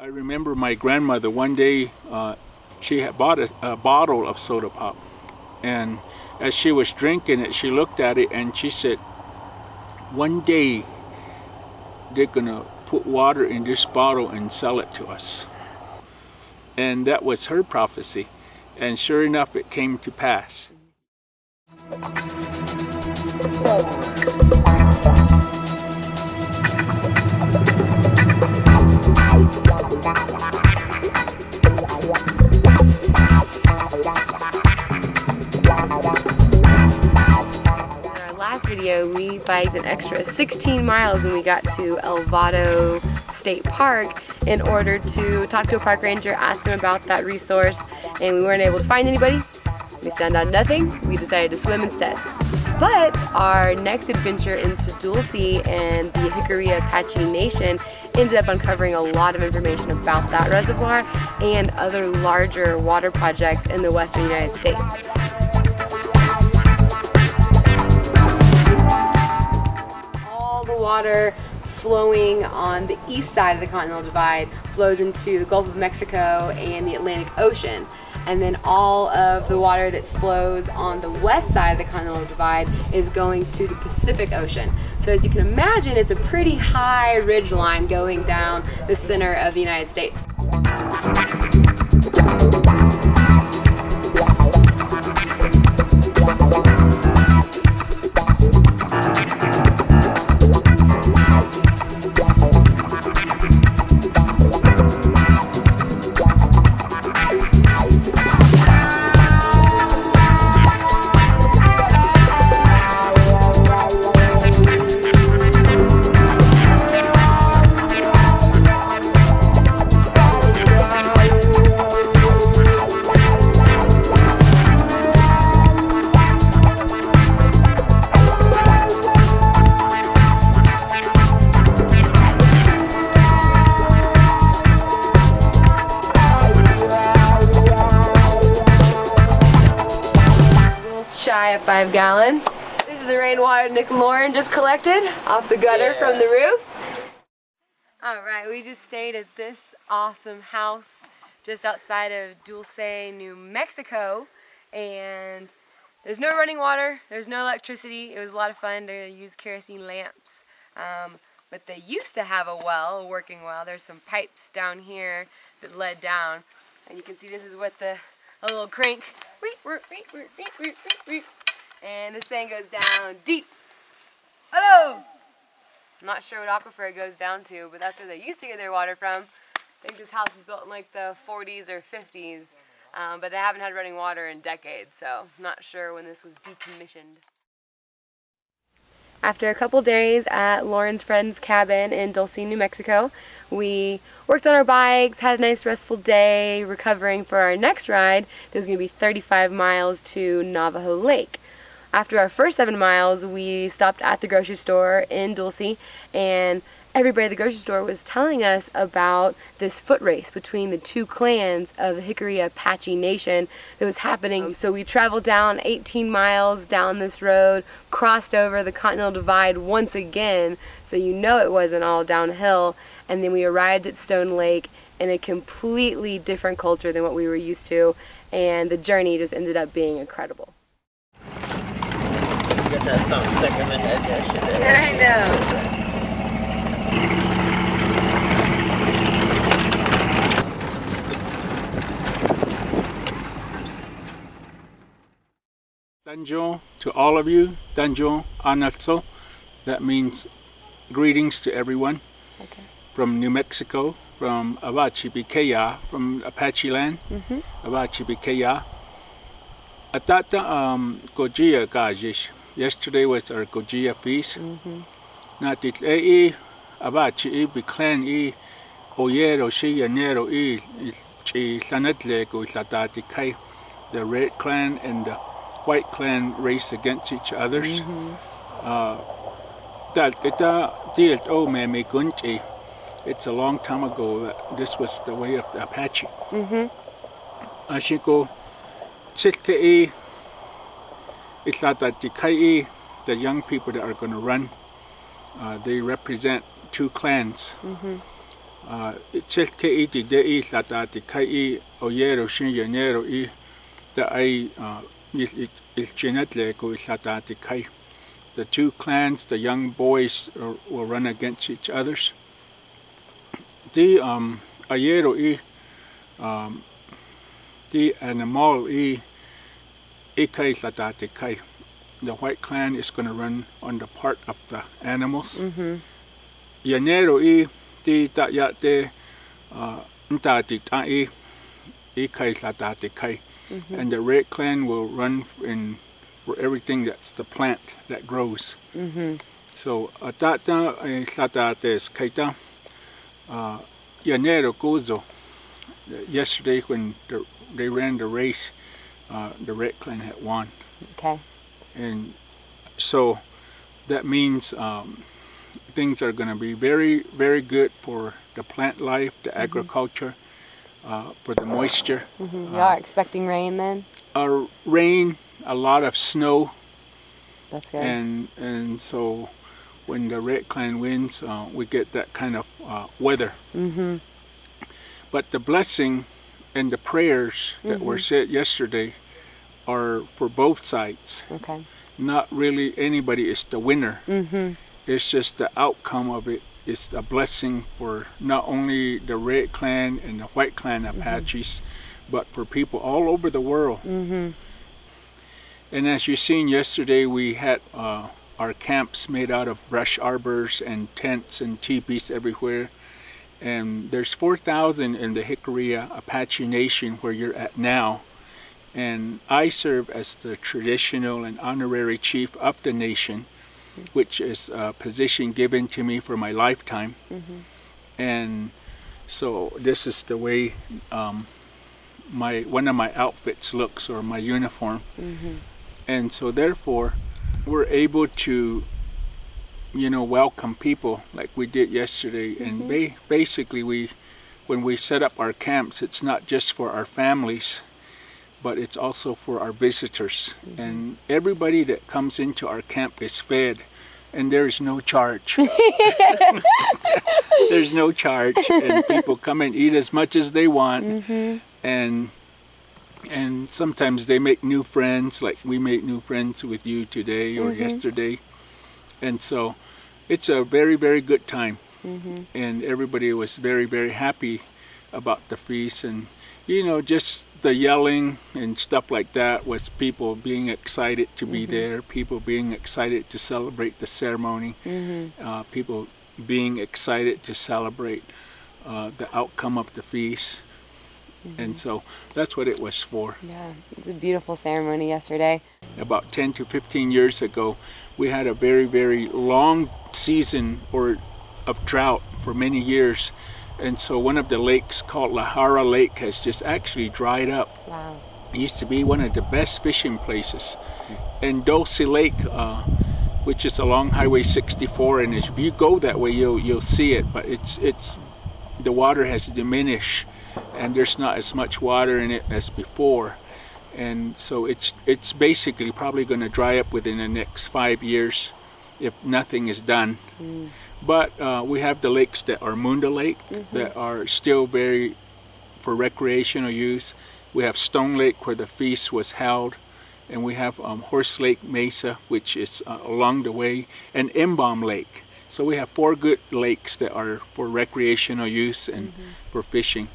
I remember my grandmother one day, she had bought a bottle of soda pop, and as she was drinking it, she looked at it and she said, one day they're gonna put water in this bottle and sell it to us. And that was her prophecy, and sure enough it came to pass. Video, we biked an extra 16 miles when we got to El Vado State Park in order to talk to a park ranger, ask him about that resource, and we weren't able to find anybody. We found out nothing. We decided to swim instead. But our next adventure into Dulce and the Jicarilla Apache Nation ended up uncovering a lot of information about that reservoir and other larger water projects in the western United States. Water flowing on the east side of the Continental Divide flows into the Gulf of Mexico and the Atlantic Ocean. And then all of the water that flows on the west side of the Continental Divide is going to the Pacific Ocean. So as you can imagine, it's a pretty high ridge line going down the center of the United States. Shy of 5 gallons. This is the rainwater Nick and Lauren just collected off the gutter from the roof. Alright, we just stayed at this awesome house just outside of Dulce, New Mexico, and there's no running water, there's no electricity. It was a lot of fun to use kerosene lamps, but they used to have a well, a working well. There's some pipes down here that led down, and you can see this is what a little crank, and this thing goes down deep. Hello! I'm not sure what aquifer it goes down to, but that's where they used to get their water from. I think this house was built in like the 40s or 50s, but they haven't had running water in decades, so I'm not sure when this was decommissioned. After a couple days at Lauren's friend's cabin in Dulce, New Mexico, we worked on our bikes, had a nice restful day, recovering for our next ride. It was going to be 35 miles to Navajo Lake. After our first 7 miles, we stopped at the grocery store in Dulce, and everybody at the grocery store was telling us about this foot race between the two clans of the Jicarilla Apache Nation that was happening. So we traveled down 18 miles down this road, crossed over the Continental Divide once again, so you know it wasn't all downhill, and then we arrived at Stone Lake in a completely different culture than what we were used to, and the journey just ended up being incredible. Get that something thicker than that yesterday. I know. Danjo to all of you. Danjo Anatso. That means greetings to everyone. Okay. From New Mexico, from Apache Bikaya, from Apache land. Apache Bikaya. Atata Gojiiya Gajish. Yesterday was our Gojiiya Feast. Natit Apache Biklan Oyero Shi Yanero Sanatle Latati Kai. The Red Clan and the White Clan race against each others. It's a long time ago that this was the way of the Apache. Ashiko Tsitkei Itlatatikai, the young people that are going to run, they represent two clans. Tselke iti de I latati kai I oyero shin yenero I da I il genetle ko latati kai. The two clans, the young boys will run against each others. The ayero I the animal I kai latati kai. The white clan is going to run on the part of the animals. Yanero I ti ta ya te ntati ta I kai latati kai. And the red clan will run in for everything that's the plant that grows. So atata latati kaita yanero gozo. Yesterday when they ran the race, the red clan had won. Okay. And so that means things are going to be very, very good for the plant life, the agriculture, for the moisture. You are expecting rain then? Rain, a lot of snow. That's good. And so when the red clan wins, we get that kind of weather. But the blessing and the prayers that were said yesterday are for both sides. Okay. Not really anybody is the winner. It's just the outcome of it is a blessing for not only the red clan and the white clan Apaches, but for people all over the world. And as you seen yesterday, we had our camps made out of brush arbors and tents and teepees everywhere. And there's 4,000 in the Jicarilla Apache Nation where you're at now. And I serve as the traditional and honorary chief of the nation, which is a position given to me for my lifetime. And so this is the way one of my outfits looks, or my uniform. And so therefore, we're able to, welcome people like we did yesterday. And basically, when we set up our camps, it's not just for our families, but it's also for our visitors. And everybody that comes into our camp is fed, and there is no charge. There's no charge, and people come and eat as much as they want. And sometimes they make new friends, like we made new friends with you today or yesterday. And so it's a very, very good time. And everybody was very, very happy about the feast. And just the yelling and stuff like that was people being excited to be there, people being excited to celebrate the ceremony, people being excited to celebrate the outcome of the feast. And so that's what it was for. Yeah, it was a beautiful ceremony yesterday. About 10 to 15 years ago, we had a very, very long season of drought for many years. And so one of the lakes called Lahara Lake has just actually dried up. Wow. It used to be one of the best fishing places. And Dulce Lake, which is along Highway 64, and if you go that way, you'll see it. But it's the water has diminished, and there's not as much water in it as before. And so it's basically probably going to dry up within the next 5 years if nothing is done. But we have the lakes that are Munda Lake that are still very for recreational use. We have Stone Lake where the feast was held, and we have Horse Lake Mesa, which is along the way, and Embalm Lake. So we have 4 good lakes that are for recreational use and for fishing.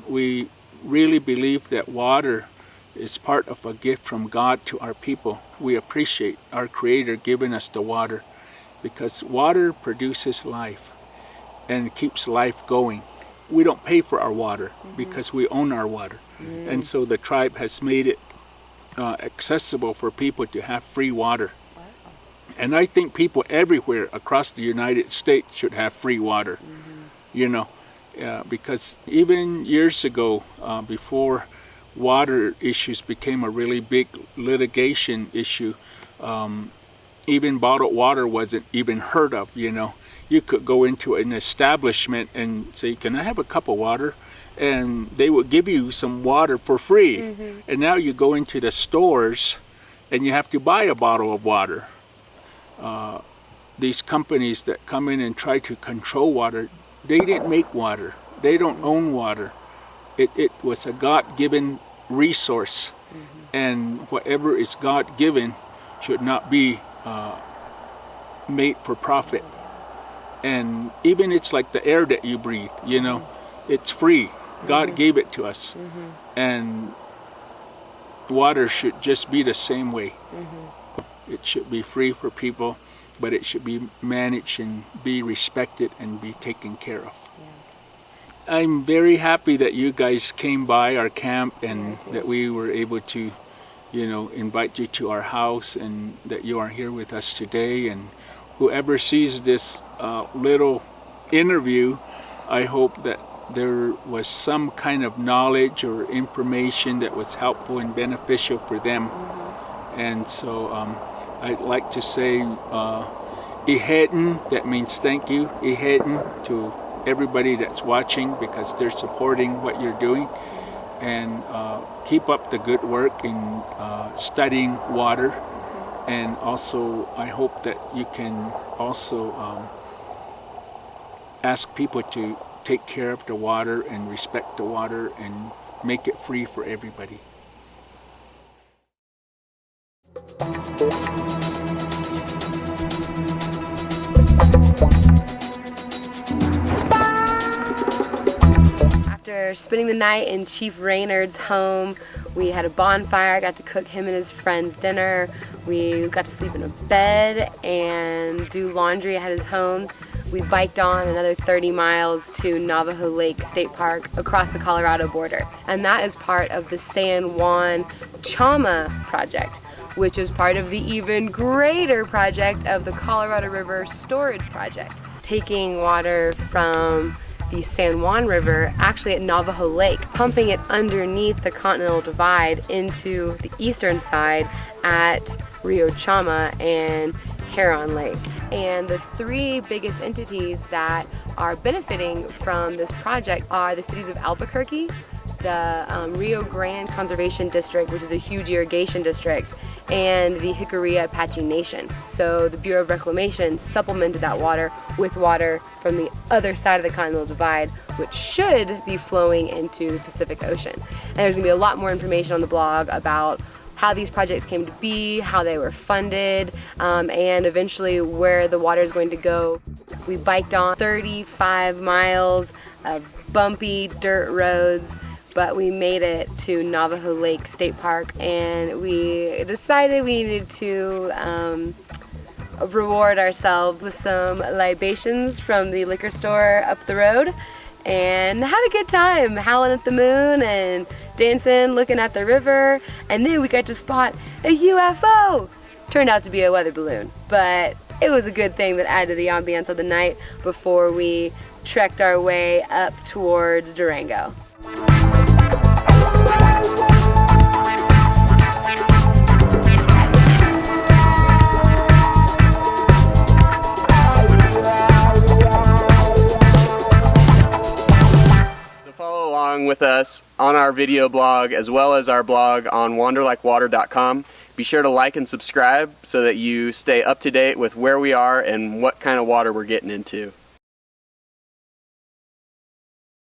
We really believe that water is part of a gift from God to our people. We appreciate our Creator giving us the water, because water produces life and keeps life going. We don't pay for our water because we own our water. And so the tribe has made it accessible for people to have free water. And I think people everywhere across the United States should have free water, because even years ago, before water issues became a really big litigation issue, even bottled water wasn't even heard of. You could go into an establishment and say, "Can I have a cup of water?" And they would give you some water for free. And now you go into the stores and you have to buy a bottle of water. These companies that come in and try to control water They didn't make water. They don't own water. It was a God-given resource, and whatever is God-given should not be made for profit. And even it's like the air that you breathe, you know, it's free. God gave it to us, and water should just be the same way. It should be free for people, but it should be managed and be respected and be taken care of. I'm very happy that you guys came by our camp and that we were able to, you know, invite you to our house, and that you are here with us today. And whoever sees this little interview, I hope that there was some kind of knowledge or information that was helpful and beneficial for them. And so I'd like to say iheten, that means thank you, iheten, to everybody that's watching, because they're supporting what you're doing. And keep up the good work in studying water. And also I hope that you can also ask people to take care of the water and respect the water and make it free for everybody. After spending the night in Chief Reynard's home, we had a bonfire. I got to cook him and his friends dinner. We got to sleep in a bed and do laundry at his home. We biked on another 30 miles to Navajo Lake State Park across the Colorado border. And that is part of the San Juan Chama project, which is part of the even greater project of the Colorado River Storage Project, taking water from the San Juan River, actually at Navajo Lake, pumping it underneath the Continental Divide into the eastern side at Rio Chama and Huron Lake. And the three biggest entities that are benefiting from this project are the cities of Albuquerque, the Rio Grande Conservation District, which is a huge irrigation district, and the Jicarilla Apache Nation. So the Bureau of Reclamation supplemented that water with water from the other side of the Continental Divide, which should be flowing into the Pacific Ocean. And there's gonna be a lot more information on the blog about how these projects came to be, how they were funded, and eventually where the water is going to go. We biked on 35 miles of bumpy dirt roads, but we made it to Navajo Lake State Park, and we decided we needed to reward ourselves with some libations from the liquor store up the road, and had a good time howling at the moon and dancing, looking at the river. And then we got to spot a UFO. Turned out to be a weather balloon, but it was a good thing that added to the ambiance of the night before we trekked our way up towards Durango. Follow along with us on our video blog as well as our blog on wanderlikewater.com. Be sure to like and subscribe so that you stay up to date with where we are and what kind of water we're getting into.